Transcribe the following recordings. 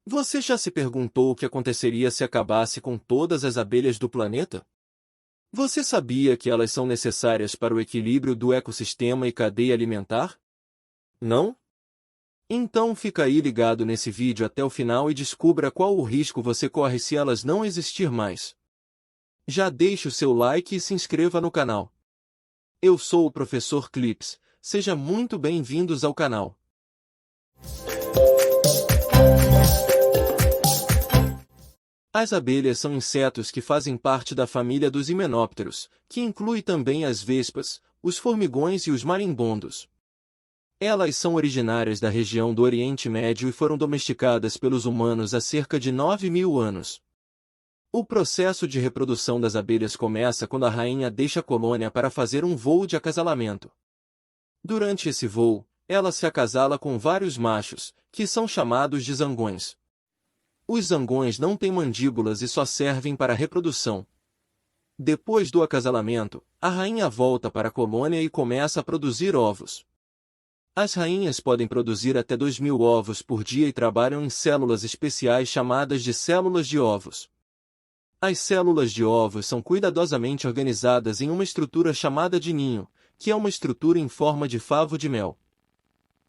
Você já se perguntou o que aconteceria se acabasse com todas as abelhas do planeta? Você sabia que elas são necessárias para o equilíbrio do ecossistema e cadeia alimentar? Não? Então fica aí ligado nesse vídeo até o final e descubra qual o risco você corre se elas não existir mais. Já deixe o seu like e se inscreva no canal. Eu sou o Professor Clips, seja muito bem-vindos ao canal. As abelhas são insetos que fazem parte da família dos himenópteros, que inclui também as vespas, os formigões e os marimbondos. Elas são originárias da região do Oriente Médio e foram domesticadas pelos humanos há cerca de 9.000 anos. O processo de reprodução das abelhas começa quando a rainha deixa a colônia para fazer um voo de acasalamento. Durante esse voo, ela se acasala com vários machos, que são chamados de zangões. Os zangões não têm mandíbulas e só servem para a reprodução. Depois do acasalamento, a rainha volta para a colônia e começa a produzir ovos. As rainhas podem produzir até 2.000 ovos por dia e trabalham em células especiais chamadas de células de ovos. As células de ovos são cuidadosamente organizadas em uma estrutura chamada de ninho, que é uma estrutura em forma de favo de mel.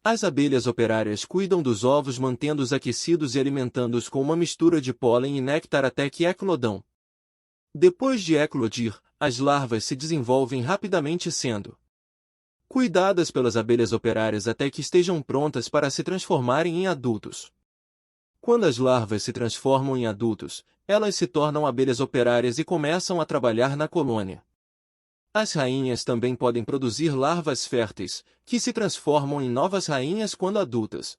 As abelhas operárias cuidam dos ovos mantendo-os aquecidos e alimentando-os com uma mistura de pólen e néctar até que eclodam. Depois de eclodir, as larvas se desenvolvem rapidamente sendo cuidadas pelas abelhas operárias até que estejam prontas para se transformarem em adultos. Quando as larvas se transformam em adultos, elas se tornam abelhas operárias e começam a trabalhar na colônia. As rainhas também podem produzir larvas férteis, que se transformam em novas rainhas quando adultas.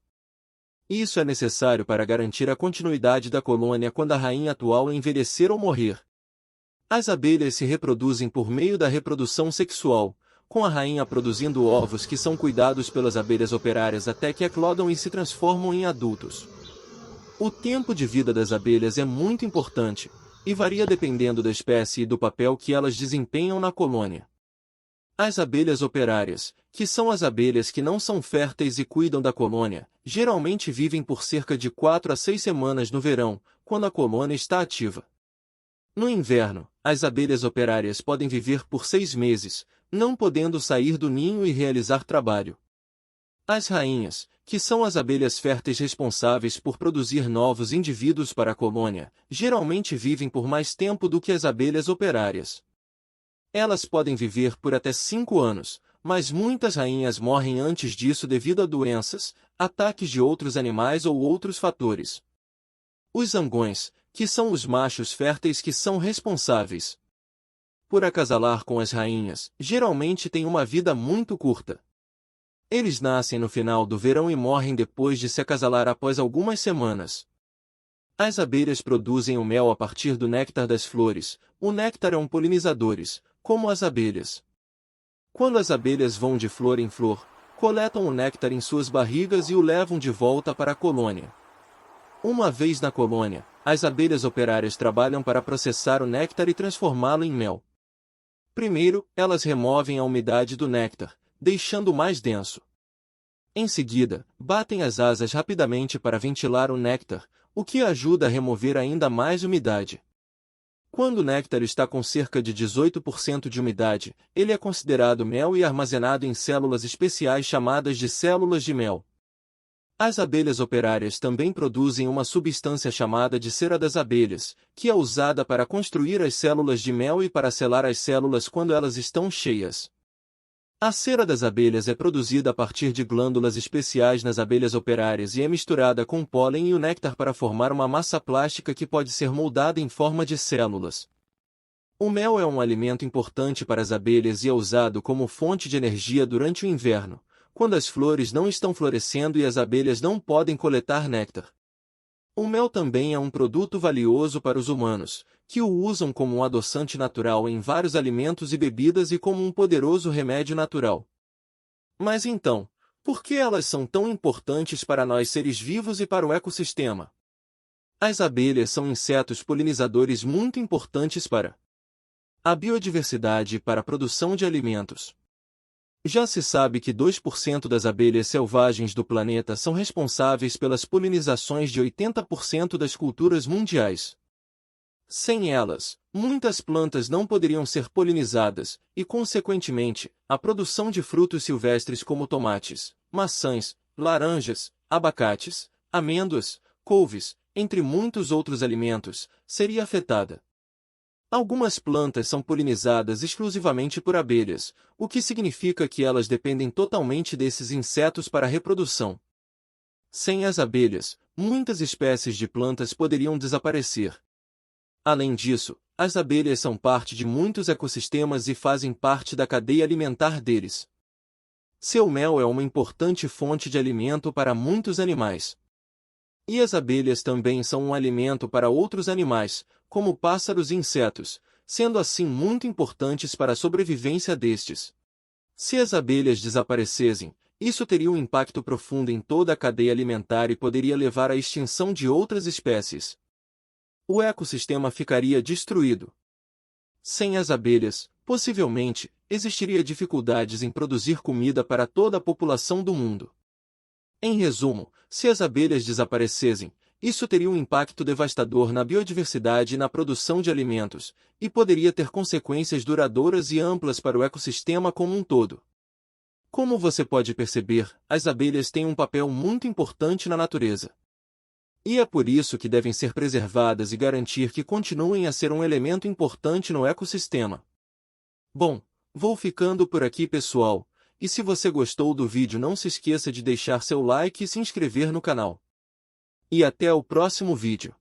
Isso é necessário para garantir a continuidade da colônia quando a rainha atual envelhecer ou morrer. As abelhas se reproduzem por meio da reprodução sexual, com a rainha produzindo ovos que são cuidados pelas abelhas operárias até que eclodam e se transformam em adultos. O tempo de vida das abelhas é muito importante, e varia dependendo da espécie e do papel que elas desempenham na colônia. As abelhas operárias, que são as abelhas que não são férteis e cuidam da colônia, geralmente vivem por cerca de 4 a 6 semanas no verão, quando a colônia está ativa. No inverno, as abelhas operárias podem viver por 6 meses, não podendo sair do ninho e realizar trabalho. As rainhas, que são as abelhas férteis responsáveis por produzir novos indivíduos para a colônia, geralmente vivem por mais tempo do que as abelhas operárias. Elas podem viver por até 5 anos, mas muitas rainhas morrem antes disso devido a doenças, ataques de outros animais ou outros fatores. Os zangões, que são os machos férteis que são responsáveis por acasalar com as rainhas, geralmente têm uma vida muito curta. Eles nascem no final do verão e morrem depois de se acasalar após algumas semanas. As abelhas produzem o mel a partir do néctar das flores. O néctar é um polinizadores, como as abelhas. Quando as abelhas vão de flor em flor, coletam o néctar em suas barrigas e o levam de volta para a colônia. Uma vez na colônia, as abelhas operárias trabalham para processar o néctar e transformá-lo em mel. Primeiro, elas removem a umidade do néctar, deixando-o mais denso. Em seguida, batem as asas rapidamente para ventilar o néctar, o que ajuda a remover ainda mais umidade. Quando o néctar está com cerca de 18% de umidade, ele é considerado mel e armazenado em células especiais chamadas de células de mel. As abelhas operárias também produzem uma substância chamada de cera das abelhas, que é usada para construir as células de mel e para selar as células quando elas estão cheias. A cera das abelhas é produzida a partir de glândulas especiais nas abelhas operárias e é misturada com o pólen e o néctar para formar uma massa plástica que pode ser moldada em forma de células. O mel é um alimento importante para as abelhas e é usado como fonte de energia durante o inverno, quando as flores não estão florescendo e as abelhas não podem coletar néctar. O mel também é um produto valioso para os humanos, que o usam como um adoçante natural em vários alimentos e bebidas e como um poderoso remédio natural. Mas então, por que elas são tão importantes para nós seres vivos e para o ecossistema? As abelhas são insetos polinizadores muito importantes para a biodiversidade e para a produção de alimentos. Já se sabe que 2% das abelhas selvagens do planeta são responsáveis pelas polinizações de 80% das culturas mundiais. Sem elas, muitas plantas não poderiam ser polinizadas, e, consequentemente, a produção de frutos silvestres como tomates, maçãs, laranjas, abacates, amêndoas, couves, entre muitos outros alimentos, seria afetada. Algumas plantas são polinizadas exclusivamente por abelhas, o que significa que elas dependem totalmente desses insetos para a reprodução. Sem as abelhas, muitas espécies de plantas poderiam desaparecer. Além disso, as abelhas são parte de muitos ecossistemas e fazem parte da cadeia alimentar deles. Seu mel é uma importante fonte de alimento para muitos animais. E as abelhas também são um alimento para outros animais, como pássaros e insetos, sendo assim muito importantes para a sobrevivência destes. Se as abelhas desaparecessem, isso teria um impacto profundo em toda a cadeia alimentar e poderia levar à extinção de outras espécies. O ecossistema ficaria destruído. Sem as abelhas, possivelmente, existiria dificuldades em produzir comida para toda a população do mundo. Em resumo, se as abelhas desaparecessem, isso teria um impacto devastador na biodiversidade e na produção de alimentos, e poderia ter consequências duradouras e amplas para o ecossistema como um todo. Como você pode perceber, as abelhas têm um papel muito importante na natureza. E é por isso que devem ser preservadas e garantir que continuem a ser um elemento importante no ecossistema. Bom, vou ficando por aqui, pessoal, e se você gostou do vídeo não se esqueça de deixar seu like e se inscrever no canal. E até o próximo vídeo.